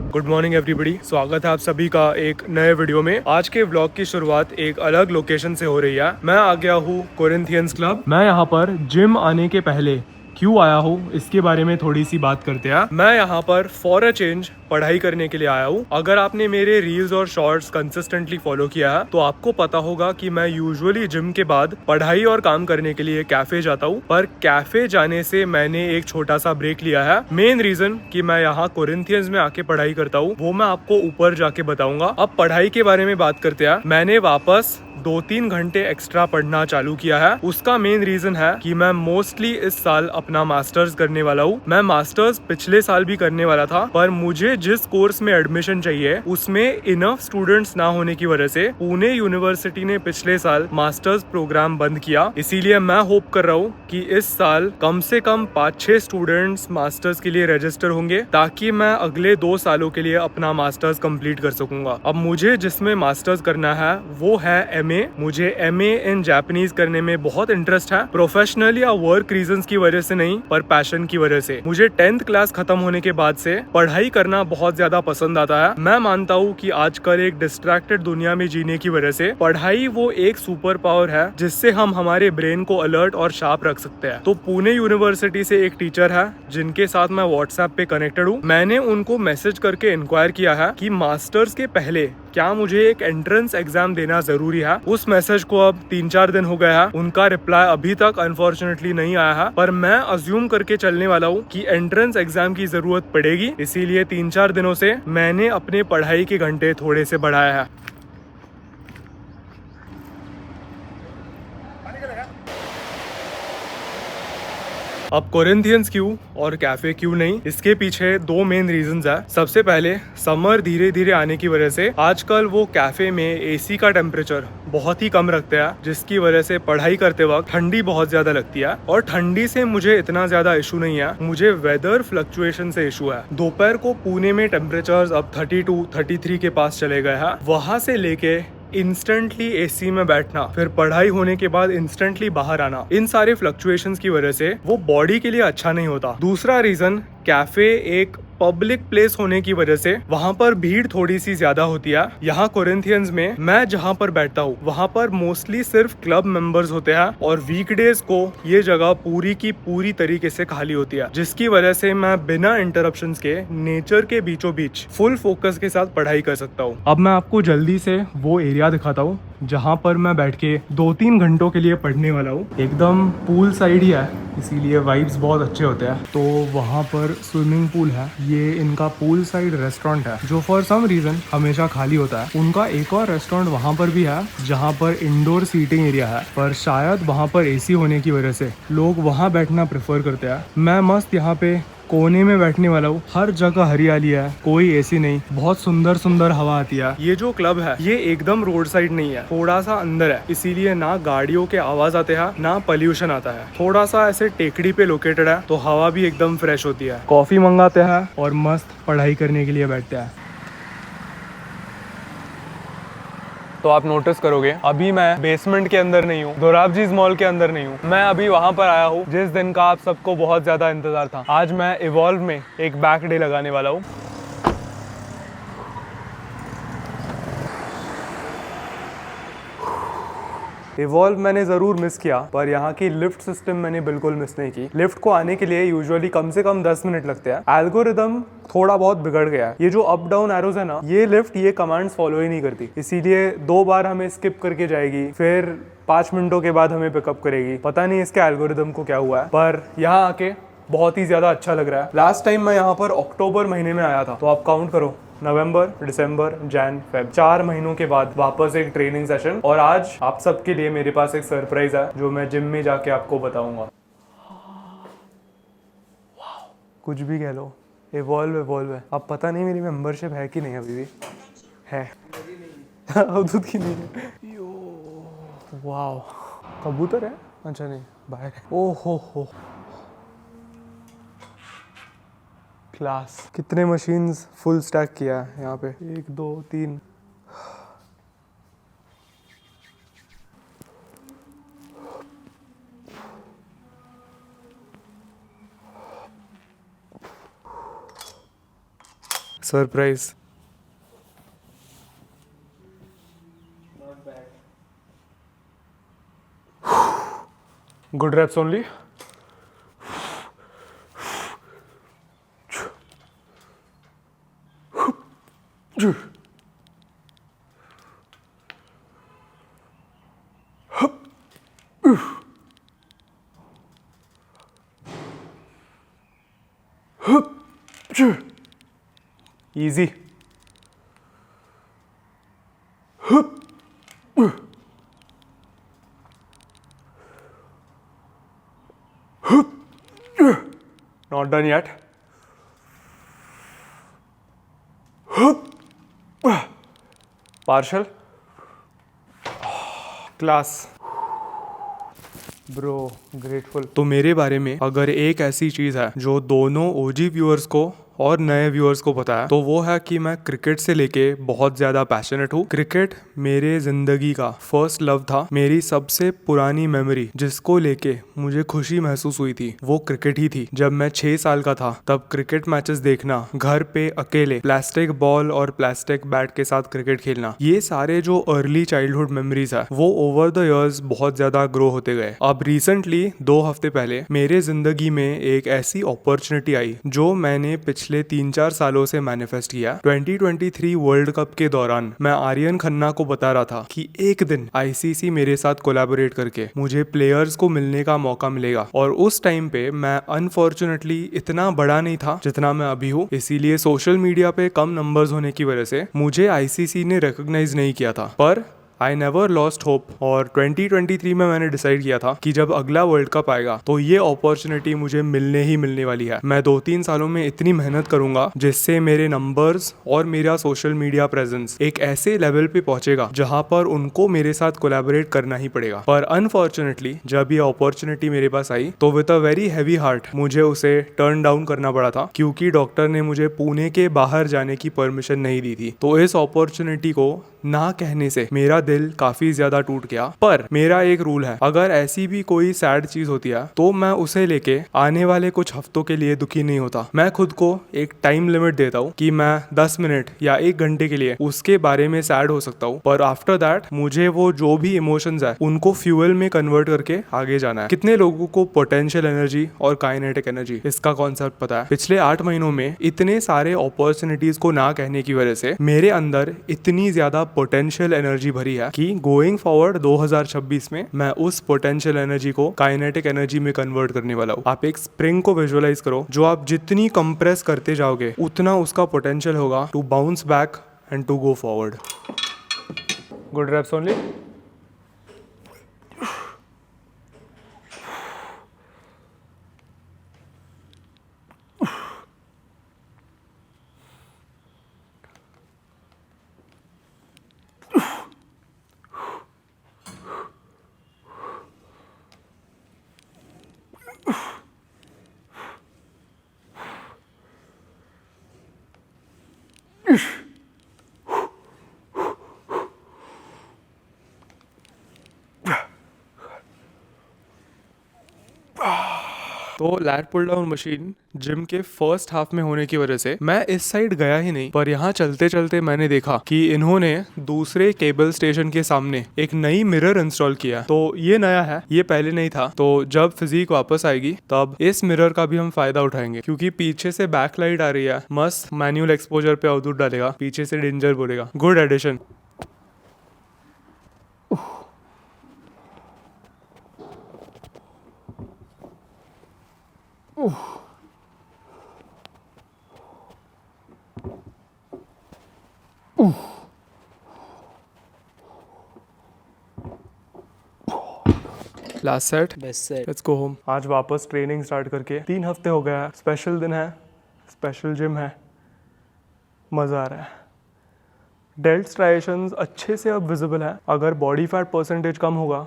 Good morning everybody, स्वागत है आप सभी का एक नए वीडियो में। आज के व्लॉग की शुरुआत एक अलग लोकेशन से हो रही है। मैं आ गया हूँ कोरिंथियंस क्लब। मैं यहाँ पर जिम आने के पहले क्यों आया हूँ इसके बारे में थोड़ी सी बात करते हैं। मैं यहाँ पर फॉर अ चेंज पढ़ाई करने के लिए आया हूँ। अगर आपने मेरे रील्स और शॉर्ट्स कंसिस्टेंटली फॉलो किया है तो आपको पता होगा कि मैं यूजुअली जिम के बाद पढ़ाई और काम करने के लिए कैफे जाता हूँ। पर कैफे जाने से मैंने एक छोटा सा ब्रेक लिया है। मेन रीजन कि मैं यहाँ कोरिंथियंस में आके पढ़ाई करता हूँ वो मैं आपको ऊपर जाके बताऊंगा। अब पढ़ाई के बारे में बात करते हैं। मैंने वापस 2-3 घंटे एक्स्ट्रा पढ़ना चालू किया है। उसका मेन रीजन है कि मैं मोस्टली इस साल अपना मास्टर्स करने वाला हूँ। मैं मास्टर्स पिछले साल भी करने वाला था, पर मुझे जिस कोर्स में एडमिशन चाहिए उसमें इनफ स्टूडेंट्स ना होने की वजह से पुणे यूनिवर्सिटी ने पिछले साल मास्टर्स प्रोग्राम बंद किया। इसीलिए मैं होप कर रहा हूँ कि इस साल कम से कम 5-6 स्टूडेंट्स मास्टर्स के लिए रजिस्टर होंगे, ताकि मैं अगले 2 सालों के लिए अपना मास्टर्स कंप्लीट कर सकूंगा। अब मुझे जिसमें मास्टर्स करना है वो है एमए। मुझे एमए इन जापानीज करने में बहुत इंटरेस्ट है, प्रोफेशनल या वर्क रीजंस की वजह से नहीं, पर पैशन की वजह से। मुझे 10th क्लास खत्म होने के बाद से पढ़ाई करना बहुत ज्यादा पसंद आता है। मैं मानता हूँ कि आजकल एक डिस्ट्रैक्टेड दुनिया में जीने की वजह से पढ़ाई वो एक सुपर पावर है जिससे हम हमारे ब्रेन को अलर्ट और शार्प रख सकते हैं। तो पुणे यूनिवर्सिटी से एक टीचर है जिनके साथ मैं व्हाट्सएप पे कनेक्टेड हूँ। मैंने उनको मैसेज करके इंक्वायर किया है कि मास्टर्स के पहले क्या मुझे एक एंट्रेंस एग्जाम देना जरूरी है। उस मैसेज को अब 3-4 दिन हो गया है, उनका रिप्लाई अभी तक अनफॉर्चुनेटली नहीं आया है, पर मैं अज्यूम करके चलने वाला हूँ कि एंट्रेंस एग्जाम की जरूरत पड़ेगी। इसीलिए 3-4 दिनों से मैंने अपने पढ़ाई के घंटे थोड़े से बढ़ाया है। अब कोरिंथियंस क्यों और कैफे क्यों नहीं, इसके पीछे 2 मेन रीजंस है। सबसे पहले समर धीरे धीरे आने की वजह से आजकल वो कैफे में एसी का टेम्परेचर बहुत ही कम रखते हैं, जिसकी वजह से पढ़ाई करते वक्त ठंडी बहुत ज्यादा लगती है। और ठंडी से मुझे इतना ज्यादा इशू नहीं है, मुझे वेदर फ्लक्चुएशन से इशू है। दोपहर को पुणे में टेम्परेचर अब 32-33 के पास चले गए हैं। वहां से लेके इंस्टेंटली एसी में बैठना, फिर पढ़ाई होने के बाद इंस्टेंटली बाहर आना, इन सारे फ्लक्चुएशंस की वजह से वो बॉडी के लिए अच्छा नहीं होता। दूसरा रीजन, कैफे एक पब्लिक प्लेस होने की वजह से वहाँ पर भीड़ थोड़ी सी ज्यादा होती है। यहाँ कोरिंथियंस में मैं जहाँ पर बैठता हूँ वहाँ पर मोस्टली सिर्फ क्लब मेंबर्स होते हैं और वीकडेज को ये जगह पूरी की पूरी तरीके से खाली होती है, जिसकी वजह से मैं बिना इंटरप्शंस के नेचर के बीचों बीच फुल फोकस के साथ पढ़ाई कर सकता हूँ। अब मैं आपको जल्दी से वो एरिया दिखाता हूँ जहाँ पर मैं बैठ के 2-3 घंटों के लिए पढ़ने वाला हूँ। एकदम पूल साइड ही है, इसीलिए वाइब्स बहुत अच्छे होते हैं। तो वहाँ पर स्विमिंग पूल है, ये इनका पूल साइड रेस्टोरेंट है जो फॉर सम रीजन हमेशा खाली होता है। उनका एक और रेस्टोरेंट वहाँ पर भी है जहाँ पर इंडोर सीटिंग एरिया है, पर शायद वहाँ पर एसी होने की वजह से लोग वहाँ बैठना प्रेफर करते हैं। मैं मस्त यहाँ पे कोने में बैठने वाला हूँ। हर जगह हरियाली है, कोई एसी नहीं, बहुत सुंदर सुंदर हवा आती है। ये जो क्लब है ये एकदम रोड साइड नहीं है, थोड़ा सा अंदर है, इसीलिए ना गाड़ियों के आवाज आते हैं ना पोल्यूशन आता है। थोड़ा सा ऐसे टेकड़ी पे लोकेटेड है तो हवा भी एकदम फ्रेश होती है। कॉफी मंगाते हैं और मस्त पढ़ाई करने के लिए बैठते हैं। तो आप नोटिस करोगे अभी मैं बेसमेंट के अंदर नहीं हूँ, दोराबजीज मॉल के अंदर नहीं हूँ। मैं अभी वहां पर आया हूँ जिस दिन का आप सबको बहुत ज्यादा इंतजार था। आज मैं इवॉल्व में एक बैक डे लगाने वाला हूँ। इवॉल्व मैंने जरूर मिस किया, पर यहाँ की लिफ्ट सिस्टम मैंने बिल्कुल मिस नहीं की। लिफ्ट को आने के लिए यूजुअली कम से कम 10 मिनट लगते हैं। एल्गोरिदम थोड़ा बहुत बिगड़ गया है। ये जो अप डाउन एरोज है ना, ये लिफ्ट ये कमांड्स फॉलो ही नहीं करती, इसीलिए 2 बार हमें स्किप करके जाएगी, फिर 5 मिनटों के बाद हमें पिकअप करेगी। पता नहीं इसके एल्गोरिदम को क्या हुआ है, पर यहाँ आके बहुत ही ज्यादा अच्छा लग रहा है। लास्ट टाइम मैं यहाँ पर अक्टूबर महीने में आया था, तो आप काउंट करो, नवंबर, दिसंबर, जैन, फेब, 4 महीनों के बाद वापस एक ट्रेनिंग सेशन। और आज आप सबके लिए मेरे पास एक सरप्राइज है जो मैं जिम में जाके आपको बताऊंगा। कुछ भी कह लो, इवॉल्व है। अब पता नहीं मेरी मेंबरशिप है कि नहीं, अभी भी है दूध की नहीं है। यो वाओ, कबूतर है? अच्छा नहीं, बाहर है। ओ हो क्लास। कितने मशीन्स फुल स्टैक किया है यहाँ पे, 1 2 3। Surprise. Good reps only. Easy. Not done yet. Partial. Class. Bro grateful. तो मेरे बारे में अगर एक ऐसी चीज है जो दोनों ओजी व्यूअर्स को और नए व्यूअर्स को पता है तो वो है कि मैं क्रिकेट से लेके बहुत ज्यादा पैशनेट हूँ। क्रिकेट मेरे जिंदगी का फर्स्ट लव था। मेरी सबसे पुरानी मेमोरी जिसको लेके मुझे खुशी महसूस हुई थी वो क्रिकेट ही थी। जब मैं 6 साल का था तब क्रिकेट मैचेस देखना, घर पे अकेले प्लास्टिक बॉल और प्लास्टिक बैट के साथ क्रिकेट खेलना, ये सारे जो अर्ली चाइल्डहुड मेमोरीज है वो ओवर द इयर्स बहुत ज्यादा ग्रो होते गए। अब रिसेंटली 2 हफ्ते पहले मेरे जिंदगी में एक ऐसी अपॉर्चुनिटी आई जो मैंने पिछले 3-4 सालों से मैनिफेस्ट किया। 2023 वर्ल्ड कप के दौरान मैं आर्यन खन्ना को बता रहा था कि एक दिन आईसीसी मेरे साथ कोलैबोरेट करके मुझे प्लेयर्स को मिलने का मौका मिलेगा। और उस टाइम पे मैं अनफॉर्चुनेटली इतना बड़ा नहीं था जितना मैं अभी हूँ, इसीलिए सोशल मीडिया पे कम नंबर्स होने की वजह से मुझे आईसीसी ने रिकॉग्नाइज नहीं किया था। पर आई नेवर लॉस्ट होप और 2023 में मैंने डिसाइड किया था कि जब अगला वर्ल्ड कप आएगा तो ये अपॉर्चुनिटी मुझे मिलने ही मिलने वाली है। मैं 2-3 सालों में इतनी मेहनत करूंगा जिससे मेरे नंबर्स और मेरा सोशल मीडिया प्रेजेंस एक ऐसे लेवल पे पहुंचेगा जहां पर उनको मेरे साथ कोलैबोरेट करना ही पड़ेगा। पर अनफॉर्चुनेटली जब ये अपॉर्चुनिटी मेरे पास आई तो with a very heavy heart मुझे उसे टर्न डाउन करना पड़ा था, क्योंकि डॉक्टर ने मुझे पुणे के बाहर जाने की परमिशन नहीं दी थी। तो इस अपॉर्चुनिटी को ना कहने से मेरा दिल काफी ज्यादा टूट गया। पर मेरा एक रूल है, अगर ऐसी भी कोई सैड चीज होती है तो मैं उसे लेके आने वाले कुछ हफ्तों के लिए दुखी नहीं होता। मैं खुद को एक टाइम लिमिट देता हूँ कि मैं 10 मिनट या 1 घंटे के लिए उसके बारे में सैड हो सकता हूँ, पर आफ्टर दैट मुझे वो जो भी इमोशंस है उनको फ्यूल में कन्वर्ट करके आगे जाना है। कितने लोगों को पोटेंशियल एनर्जी और काइनेटिक एनर्जी इसका कॉन्सेप्ट पता है? पिछले 8 महीनों में इतने सारे अपॉर्चुनिटीज को ना कहने की वजह से मेरे अंदर इतनी ज्यादा पोटेंशियल एनर्जी भरी है कि गोइंग फॉरवर्ड 2026 में मैं उस पोटेंशियल एनर्जी को काइनेटिक एनर्जी में कन्वर्ट करने वाला हूँ। आप एक स्प्रिंग को विजुअलाइज करो, जो आप जितनी कंप्रेस करते जाओगे उतना उसका पोटेंशियल होगा to bounce back and to go forward. Good reps only. तो lat pull down machine gym के फर्स्ट हाफ में होने की वजह से मैं इस साइड गया ही नहीं, पर यहाँ चलते चलते मैंने देखा कि इन्होंने दूसरे केबल स्टेशन के सामने एक नई मिरर इंस्टॉल किया। तो ये नया है, ये पहले नहीं था। तो जब फिजिक वापस आएगी तब इस मिरर का भी हम फायदा उठाएंगे, क्योंकि पीछे से बैकलाइट आ रही है। मस्त मैनुअल एक्सपोजर पे अवधूत डालेगा, पीछे से डेंजर बोलेगा। Good addition. Last set, best set, let's go home. आज वापस ट्रेनिंग स्टार्ट करके 3 हफ्ते हो गया। स्पेशल दिन है, स्पेशल जिम है, मज़ा आ रहा है। डेल्ट स्ट्राइएशंस अच्छे से अब विजिबल है। अगर बॉडी फैट परसेंटेज कम होगा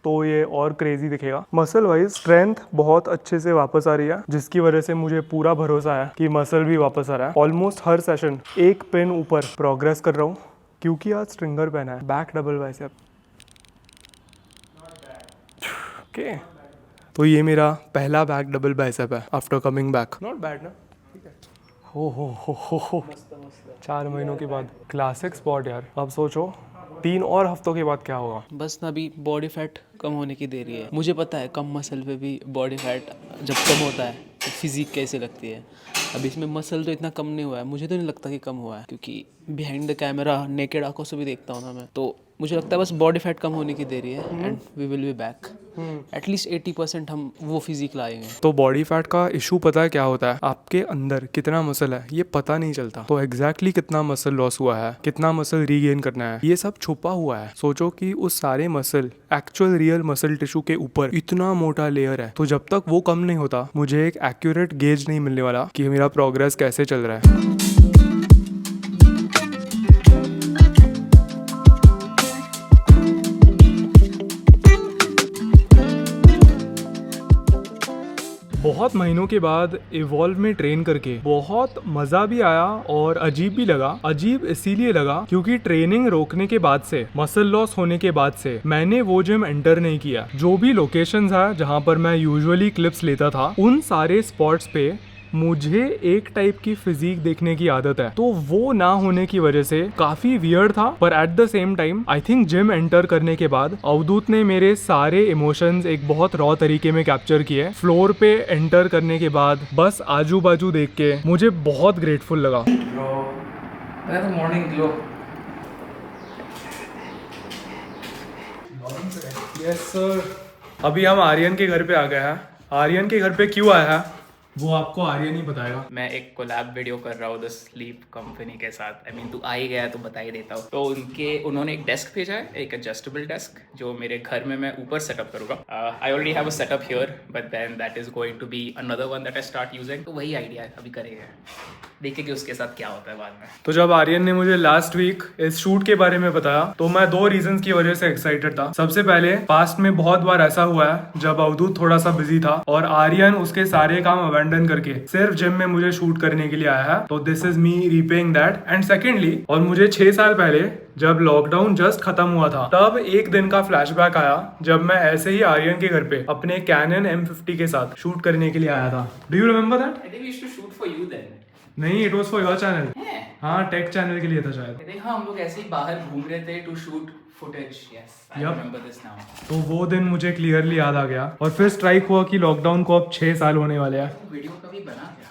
तो ये और क्रेजी दिखेगा। मसल वाइज स्ट्रेंथ बहुत अच्छे से वापस आ रही है, जिसकी वजह से मुझे पूरा भरोसा है कि मसल भी वापस आ रहा है। ऑलमोस्ट हर सेशन एक पेन ऊपर प्रोग्रेस कर रहा हूँ, क्योंकि आज स्ट्रिंगर पहना है। Back double bicep. ओके, तो ये मेरा पहला बैक डबल बाइसेप है after coming back. Not bad ना, ठीक है। हो 4 महीनों के बाद क्लासिक स्पॉट यार। अब सोचो 3 और हफ्तों के बाद क्या होगा। बस ना अभी बॉडी फैट कम होने की देरी है। मुझे पता है कम मसल पे भी बॉडी फैट जब कम होता है तो फिजिक कैसे लगती है। अब इसमें मसल तो इतना कम नहीं हुआ है, मुझे तो नहीं लगता कि कम हुआ है, क्योंकि बिहाइंड द कैमरा नेकेड आंखों से भी देखता हूँ ना मैं, तो मुझे लगता है बस बॉडी फैट कम होने की देरी है and we will be back. At least 80% हम वो फिजिक लाएंगे। तो बॉडी फैट का इशू पता है क्या होता है, आपके अंदर कितना मसल है ये पता नहीं चलता। तो एग्जैक्टली कितना मसल लॉस हुआ है, कितना मसल रीगेन करना है, ये सब छुपा हुआ है। सोचो कि उस सारे muscle actual real muscle tissue के ऊपर इतना मोटा लेयर है, तो जब तक वो कम नहीं होता मुझे एक एक्यूरेट गेज नहीं मिलने वाला कि मेरा प्रोग्रेस कैसे चल रहा है। बहुत महीनों के बाद इवॉल्व में ट्रेन करके बहुत मजा भी आया और अजीब भी लगा। अजीब इसीलिए लगा क्योंकि ट्रेनिंग रोकने के बाद से, मसल लॉस होने के बाद से मैंने वो जिम एंटर नहीं किया। जो भी लोकेशंस है जहाँ पर मैं यूजुअली क्लिप्स लेता था, उन सारे स्पॉट्स पे मुझे एक टाइप की फिजिक देखने की आदत है, तो वो ना होने की वजह से काफी वियर्ड था। पर at the same time I think gym enter करने के बाद अवधूत ने मेरे सारे इमोशंस एक बहुत रॉ तरीके में कैप्चर किए। फ्लोर पे एंटर करने के बाद बस आजू बाजू देख के मुझे बहुत ग्रेटफुल लगा। Morning glow. Yes sir. अभी हम आर्यन के घर पे आ गए हैं। आर्यन के घर पे क्यों आया है वो आपको आर्यन ही बताएगा। मैं एक कोलैब वीडियो कर रहा हूँ द स्लीप कंपनी के साथ। आई मीन तू आ ही गया तो बता ही देता हूँ। तो उन्होंने एक डेस्क भेजा है, एक एडजस्टेबल डेस्क, जो मेरे घर में मैं ऊपर सेटअप करूँगा। I already have a setup here, but then that is going to be another one that I start using. तो वही आइडिया है, अभी करेंगे, देखेंगे उसके साथ क्या होता है बाद में। तो जब आर्यन ने मुझे लास्ट वीक इस शूट के बारे में बताया तो मैं 2 रीजंस की वजह से एक्साइटेड था। सबसे पहले, पास्ट में बहुत बार ऐसा हुआ है जब अवधूत थोड़ा सा बिजी था और आर्यन उसके सारे काम अबैंडन करके सिर्फ जिम में मुझे शूट करने के लिए आया है, तो this is me repaying that. And secondly, और मुझे 6 साल पहले जब लॉकडाउन जस्ट खत्म हुआ था, तब एक दिन का फ्लैशबैक आया जब मैं ऐसे ही आर्यन के घर पे अपने कैनन M50 के साथ शूट करने के लिए आया था। Do you remember that? I think we should shoot for you then. नहीं, it was for your channel. हाँ, टेक चैनल के लिए था शायद। हाँ, हम लोग ऐसे ही बाहर घूम रहे थे to shoot footage. Yes, I remember this now. तो वो दिन मुझे क्लियरली याद आ गया और फिर स्ट्राइक हुआ कि लॉकडाउन को अब 6 साल होने वाले हैं। वीडियो कभी बना क्या?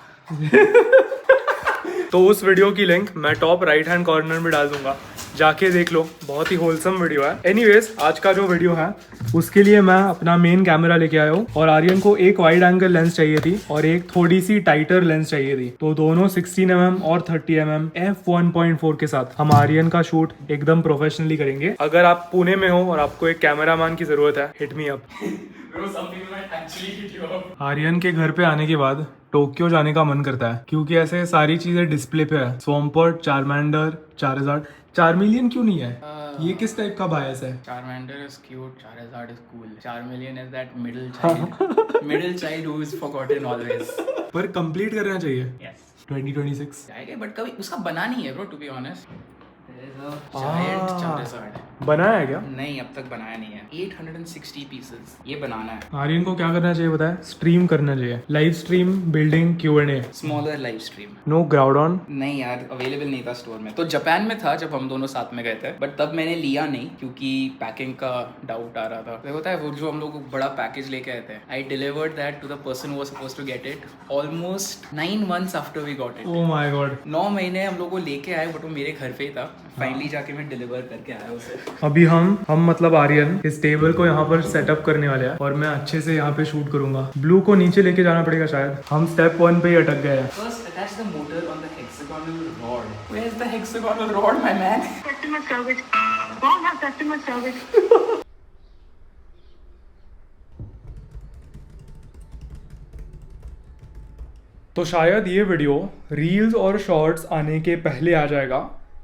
तो उस वीडियो की लिंक मैं टॉप राइट हैंड कॉर्नर में डाल दूंगा, जाके देख लो। बहुत ही होलसम वीडियो है। एनीवेज, आज का जो वीडियो है उसके लिए मैं अपना मेन कैमरा लेके आया हूँ और आर्यन को एक वाइड एंगल लेंस चाहिए थी और एक थोड़ी सी टाइटर लेंस चाहिए थी। तो दोनों 16mm और 30mm f1.4 के साथ हम आर्यन का शूट एकदम प्रोफेशनली करेंगे। अगर आप पुणे में हो और आपको एक कैमरामैन की जरूरत है, हिट मी अप। आर्यन के घर पे आने के बाद टोक्यो जाने का मन करता है क्योंकि ऐसे सारी चीजें डिस्प्ले पे है। स्वॉम्पर्ट, चारमेंडर, चारजार्ड। चारमिलियन क्यों नहीं है? ये किस टाइप का बायस है? Charmander is cute, Charizard is cool. Charmeleon is that middle child, middle child who is forgotten always. पर कंप्लीट करना चाहिए Yes. 2026। जाएगा, but कभी उसका बना नहीं है bro, to be honest. There is a giant Charizard. बनाया है क्या? नहीं, अब तक बनाया नहीं है। 860 pieces, ये बनाना है। आर्यन को क्या करना चाहिए बताया? स्ट्रीम करना चाहिए, live stream, building, Q&A। Smaller live stream. No Groudon. नहीं यार, अवेलेबल नहीं था स्टोर में। तो जापान में था जब हम दोनों साथ में गए थे, बट तब मैंने लिया नहीं क्योंकि पैकिंग का डाउट आ रहा था। तो होता है वो जो हम लोग बड़ा पैकेज लेके आए थे, I delivered that to the person who was supposed to get it almost 9 months after we got it. Oh my God. 9 महीने हम लोग को लेके आए, बट वो मेरे घर पे ही था। फाइनली जाके मैं डिलीवर करके आया उसे। अभी हम मतलब आर्यन इस टेबल को यहाँ पर सेटअप करने वाले हैं और मैं अच्छे से यहाँ पे शूट करूंगा। ब्लू को नीचे लेके जाना पड़ेगा शायद। हम स्टेप 1 पे ही अटक गए हैं। First attach the motor on the hexagonal rod. Where is the hexagonal rod, my man? Customer service. Don't have customer service. तो शायद ये वीडियो रील्स और शॉर्ट्स आने के पहले आ जाएगा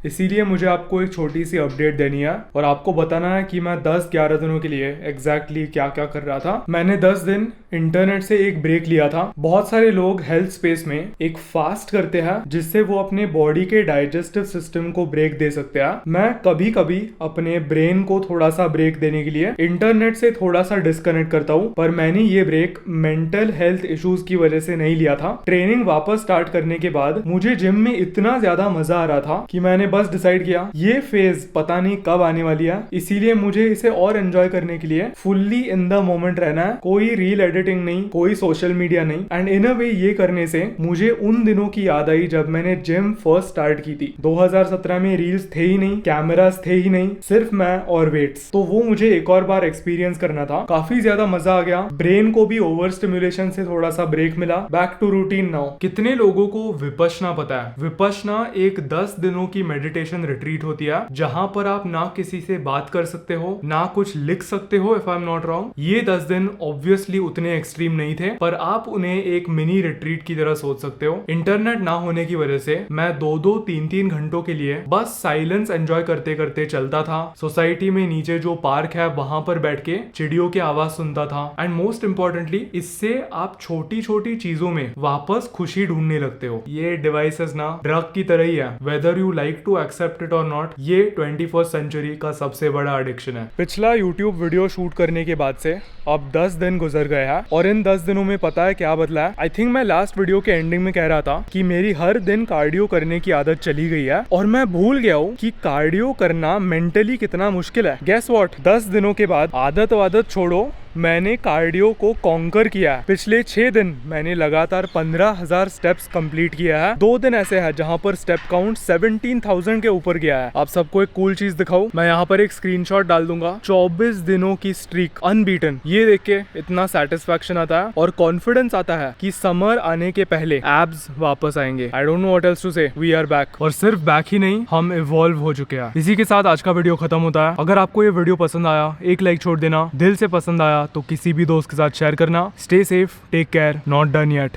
इसीलिए मुझे आपको एक छोटी सी अपडेट देनी है और आपको बताना है कि मैं 10-11 दिनों के लिए एग्जैक्टली क्या क्या कर रहा था। मैंने 10 दिन इंटरनेट से एक ब्रेक लिया था। बहुत सारे लोग हेल्थ स्पेस में एक फास्ट करते हैं जिससे वो अपने बॉडी के डाइजेस्टिव सिस्टम को ब्रेक दे सकते हैं। मैं कभी कभी अपने ब्रेन को थोड़ा सा ब्रेक देने के लिए इंटरनेट से थोड़ा सा डिस्कनेक्ट करता हूँ, पर मैंने ये ब्रेक मेंटल हेल्थ इश्यूज की वजह से नहीं लिया था। ट्रेनिंग वापस स्टार्ट करने के बाद मुझे जिम में इतना ज्यादा मजा आ रहा था कि मैंने बस डिसाइड किया ये फेज पता नहीं कब आने वाली है, इसीलिए मुझे इसे और एंजॉय करने के लिए फुल्ली इन द मोमेंट रहना है। कोई रील एडिटिंग नहीं, कोई सोशल मीडिया नहीं। एंड इन अ वे ये करने से मुझे उन दिनों की याद आई जब मैंने जिम फर्स्ट स्टार्ट की थी। 2017 में रील्स थे ही नहीं, कैमरास थे ही नहीं, सिर्फ मैं और वेट्स। तो वो मुझे एक और बार एक्सपीरियंस करना था। काफी ज्यादा मजा आ गया। ब्रेन को भी ओवर स्टिमुलेशन से थोड़ा सा ब्रेक मिला। Back to routine now. कितने लोगों को विपश्यना पता है? विपश्यना एक 10 दिनों की मेडिटेशन रिट्रीट होती है जहां पर आप ना किसी से बात कर सकते हो, ना कुछ लिख सकते हो, if I am not wrong. ये 10 दिन ऑब्वियसली उतने एक्सट्रीम नहीं थे, पर आप उन्हें एक मिनी रिट्रीट की तरह सोच सकते हो। इंटरनेट ना होने की वजह से मैं 2-2, 3-3 घंटों के लिए बस साइलेंस एंजॉय करते करते चलता था। सोसाइटी में नीचे जो पार्क है वहां पर बैठ के चिड़ियों की आवाज सुनता था। एंड मोस्ट इंपॉर्टेंटली इससे आप छोटी छोटी चीजों में वापस खुशी ढूंढने लगते हो। ये डिवाइसेस ना ड्रग की तरह ही है, whether you like to accept it और नॉट। ये 21st सेंचुरी का सबसे बड़ा एडिक्शन है। पिछला यूट्यूब वीडियो शूट करने के बाद से अब 10 दिन गुजर गए हैं और इन 10 दिनों में पता है क्या बदला है? आई थिंक मैं लास्ट वीडियो के एंडिंग में कह रहा था कि मेरी हर दिन कार्डियो करने की आदत चली गई है और मैं भूल गया हूँ कि कार्डियो करना मेंटली कितना मुश्किल है। Guess what? 10 दिनों के बाद आदत छोड़ो, मैंने कार्डियो को कॉन्कर किया है। पिछले 6 दिन मैंने लगातार 15,000 स्टेप्स कंप्लीट किया है। 2 दिन ऐसे हैं जहां पर स्टेप काउंट 17,000 के ऊपर गया है। आप सबको एक कूल चीज दिखाऊं, मैं यहाँ पर एक स्क्रीनशॉट डाल दूंगा। 24 दिनों की स्ट्रीक अनबीटन। ये देख के इतना सेटिस्फैक्शन आता है और कॉन्फिडेंस आता है कि समर आने के पहले एब्स वापस आएंगे। I don't know what else to say, we are back. और सिर्फ बैक ही नहीं, हम इवॉल्व हो चुके हैं। इसी के साथ आज का वीडियो खत्म होता है। अगर आपको ये वीडियो पसंद आया, एक लाइक छोड़ देना। दिल से पसंद आया तो किसी भी दोस्त के साथ शेयर करना। Stay safe, take care, not done yet.